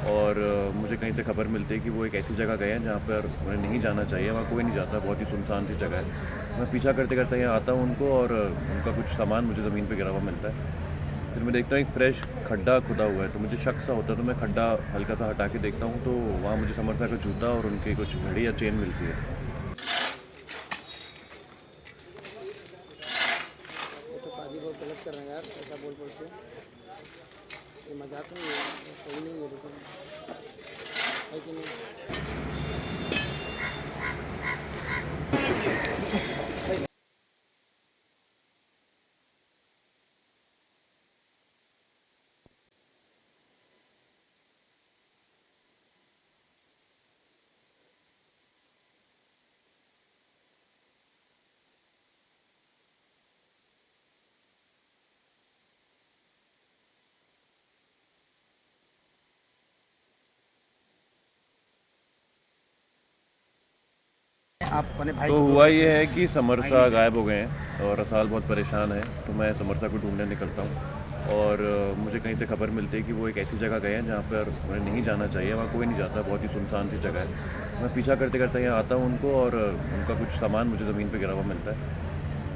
और मुझे कहीं से खबर मिलती है कि वो एक ऐसी जगह गए हैं जहाँ पर उन्हें नहीं जाना चाहिए, वहाँ कोई नहीं जाता, बहुत ही सुनसान सी जगह है। मैं पीछा करते करते यहाँ आता हूँ उनको, और उनका कुछ सामान मुझे ज़मीन पे गिरा हुआ मिलता है। फिर मैं देखता हूँ एक फ्रेश खड्डा खुदा हुआ है, तो मुझे शक सा होता है, तो मैं खड्डा हल्का सा हटा के देखता हूँ, तो वहाँ मुझे समर्था का जूता और उनकी कुछ घड़ी या चेन मिलती है। ये तो पाजी बहुत गलत कर रहे हैं यार, ऐसा बोल बोल के। ये मजाक नहीं है, ये सही नहीं है बिल्कुल, है कि नहीं? आप अपने भाई तो को हुआ ये है कि समरसा गायब हो गए हैं और रसाल बहुत परेशान है, तो मैं समरसा को ढूंढने निकलता हूँ, और मुझे कहीं से खबर मिलती है कि वो एक ऐसी जगह गए हैं जहाँ पर उन्हें नहीं जाना चाहिए, वहाँ कोई नहीं जाता, बहुत ही सुनसान सी जगह है। मैं पीछा करते करते यहाँ आता हूँ उनको, और उनका कुछ सामान मुझे ज़मीन पे गिरा हुआ मिलता है।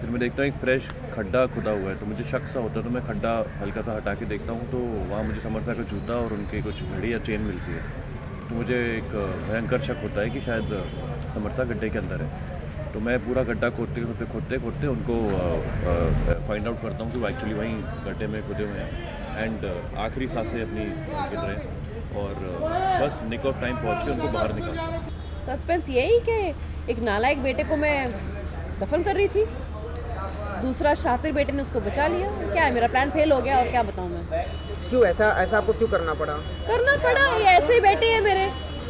फिर मैं देखता हूँ एक फ्रेश खड्डा खुदा हुआ है, तो मुझे शक सा होता है, तो मैं खड्डा हल्का सा हटा के देखता हूँ, तो वहाँ मुझे समर्था का जूता और उनकी कुछ घड़ी या चेन मिलती है। तो मुझे एक भयंकर शक होता है कि शायद समर्था गड्ढे के अंदर है। तो मैं पूरा गड्ढा खोदते उनको फाइंड आउट करता हूँ कि वो एक्चुअली वहीं गड्ढे में खुदे हुए हैं, एंड आखिरी सांसें अपनी गिन रहे हैं, और बस निक ऑफ टाइम पहुँच के उनको बाहर निकालता हूँ। सस्पेंस यही कि एक नालायक बेटे को मैं दफन कर रही थी, दूसरा शातिर बेटे ने उसको बचा लिया। क्या है, मेरा प्लान फेल हो गया, और क्या बताऊँ मैं। क्यों ऐसा ऐसा आपको क्यों करना पड़ा? ये ऐसे ही बेटे हैं मेरे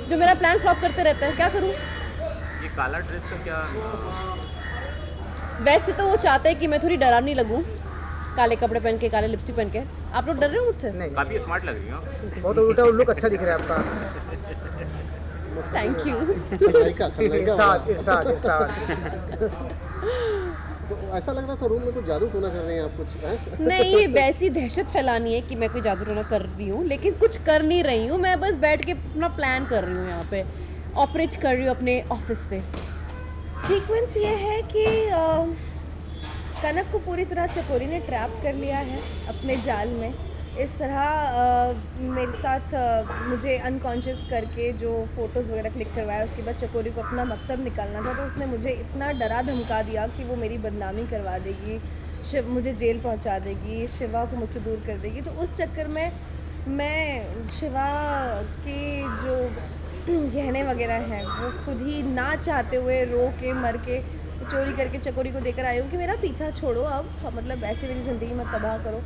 जो मेरा प्लान फ्लॉप करते रहते हैं, क्या करूँ। ये काला ड्रेस का क्या? वैसे तो वो चाहते हैं कि मैं थोड़ी डरावनी लगूं, काले कपड़े पहन के, काले लिपस्टिक पहन के। आप लोग डर रहे हो मुझसे? नहीं, काफी स्मार्ट लग रही हो। बहुत उल्टा लुक अच्छा दिख रहा है आपका। Thank you. इरशाद इरशाद इरशाद। तो ऐसा लग रहा था रूम में कुछ जादू टोना कर रहे हैं आप कुछ हैं? नहीं, ये वैसी दहशत फैलानी है कि मैं कोई जादू टोना कर रही हूँ, लेकिन कुछ कर नहीं रही हूँ। मैं बस बैठ के अपना प्लान कर रही हूँ, यहाँ पे ऑपरेट कर रही हूँ अपने ऑफिस से। सीक्वेंस ये है कि कनक को पूरी तरह चकोरी ने ट्रैप कर लिया है अपने जाल में। इस तरह मेरे साथ मुझे अनकॉन्शियस करके जो फ़ोटोज़ वगैरह क्लिक करवाया, उसके बाद चकोरी को अपना मकसद निकालना था, तो उसने मुझे इतना डरा धमका दिया कि वो मेरी बदनामी करवा देगी, मुझे जेल पहुंचा देगी, शिवा को मुझसे दूर कर देगी। तो उस चक्कर में मैं शिवा के जो गहने वगैरह हैं वो खुद ही ना चाहते हुए रो के मर के चोरी करके चकोरी को देकर आई हूँ कि मेरा पीछा छोड़ो अब, मतलब ऐसे मेरी ज़िंदगी मत तबाह करो।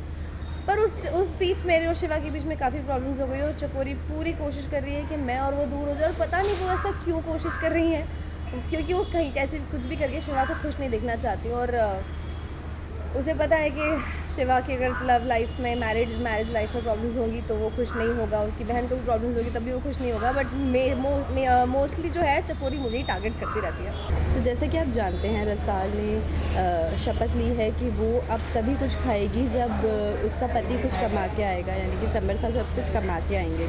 पर उस बीच मेरे और शिवा के बीच में काफ़ी प्रॉब्लम्स हो गई, और चकोरी पूरी कोशिश कर रही है कि मैं और वो दूर हो जाए, और पता नहीं वो ऐसा क्यों कोशिश कर रही हैं, क्योंकि वो कहीं कैसे कुछ भी करके शिवा को खुश नहीं देखना चाहती। और उसे पता है कि शिवा की अगर लव लाइफ में मैरिज लाइफ में प्रॉब्लम्स होंगी तो वो खुश नहीं होगा, उसकी बहन को भी प्रॉब्लम्स होगी तब भी वो खुश नहीं होगा। बट मोस्टली जो है चकोरी मुझे ही टारगेट करती रहती है। तो जैसे कि आप जानते हैं, रसाल ने शपथ ली है कि वो अब तभी कुछ खाएगी जब उसका पति कुछ कमा के आएगा, यानी कि समर्था जब कुछ कमा के आएंगे।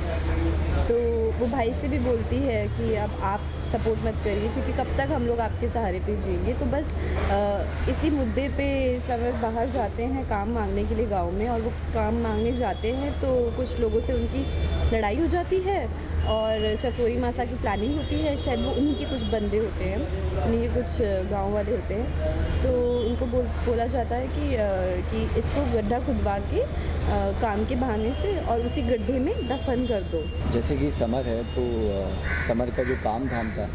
तो वो भाई से भी बोलती है कि अब आप सपोर्ट मत करिए, क्योंकि कब तक हम लोग आपके सहारे पे जिएंगे। तो बस इसी मुद्दे पे समर बाहर जाते हैं काम मांगने के लिए गांव में, और वो काम मांगने जाते हैं तो कुछ लोगों से उनकी लड़ाई हो जाती है, और चकोरी मासा की प्लानिंग होती है, शायद वो उन्हीं के कुछ बंदे होते हैं, उन्हीं के कुछ गांव वाले होते हैं। तो उनको बोला जाता है कि इसको गड्ढा खुदवा के काम के बहाने से और उसी गड्ढे में दफन कर दो। जैसे कि समर है, तो समर का जो काम धाम था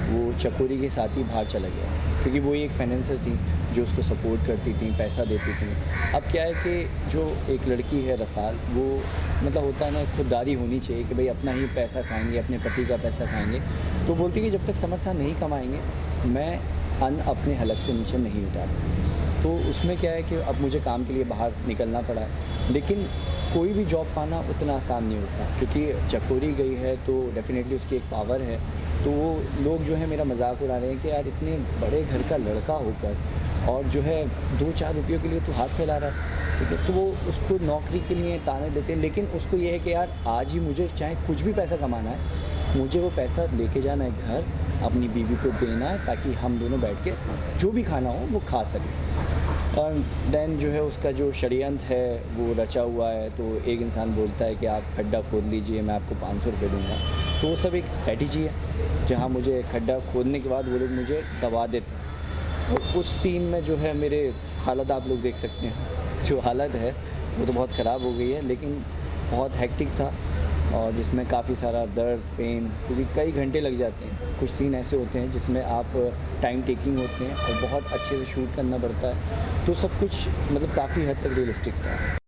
वो चकोरी के साथ ही बाहर चला गया, क्योंकि वो एक फाइनेंसर थी जो उसको सपोर्ट करती थी, पैसा देती थी। अब क्या है कि जो एक लड़की है रसाल, वो मतलब होता है ना, खुददारी होनी चाहिए कि भाई अपना ही पैसा खाएंगे, अपने पति का पैसा खाएंगे। तो बोलती कि जब तक समर साहब नहीं कमाएंगे मैं अन्न अपने हलक से नीचे नहीं उतारूँ। तो उसमें क्या है कि अब मुझे काम के लिए बाहर निकलना पड़ा, लेकिन कोई भी जॉब पाना उतना आसान नहीं होता, क्योंकि चकोरी गई है तो डेफिनेटली उसकी एक पावर है। तो वो लोग जो है मेरा मजाक उड़ा रहे हैं कि यार इतने बड़े घर का लड़का होकर और जो है 2-4 रुपयों के लिए तू हाथ फैला रहा है। ठीक है, तो वो उसको नौकरी के लिए ताने देते हैं, लेकिन उसको ये है कि यार आज ही मुझे चाहे कुछ भी पैसा कमाना है, मुझे वो पैसा लेके जाना है घर, अपनी बीवी को देना है, ताकि हम दोनों बैठ के जो भी खाना हो वो खा सकें। और देन जो है उसका जो षड्यंत्र है वो रचा हुआ है। तो एक इंसान बोलता है कि आप खड्डा खोद लीजिए, मैं आपको 500 रुपये दूँगा। तो वो सब एक स्ट्रेटजी है, जहाँ मुझे खड्डा खोदने के बाद वो लोग मुझे दबा देते हैं। और उस सीन में जो है मेरे हालत आप लोग देख सकते हैं, जो हालत है वो तो बहुत ख़राब हो गई है, लेकिन बहुत हेक्टिक था और जिसमें काफ़ी सारा दर्द, पेन, क्योंकि कई घंटे लग जाते हैं। कुछ सीन ऐसे होते हैं जिसमें आप टाइम टेकिंग होते हैं और बहुत अच्छे से शूट करना पड़ता है। तो सब कुछ मतलब काफ़ी हद तक रियलिस्टिक था।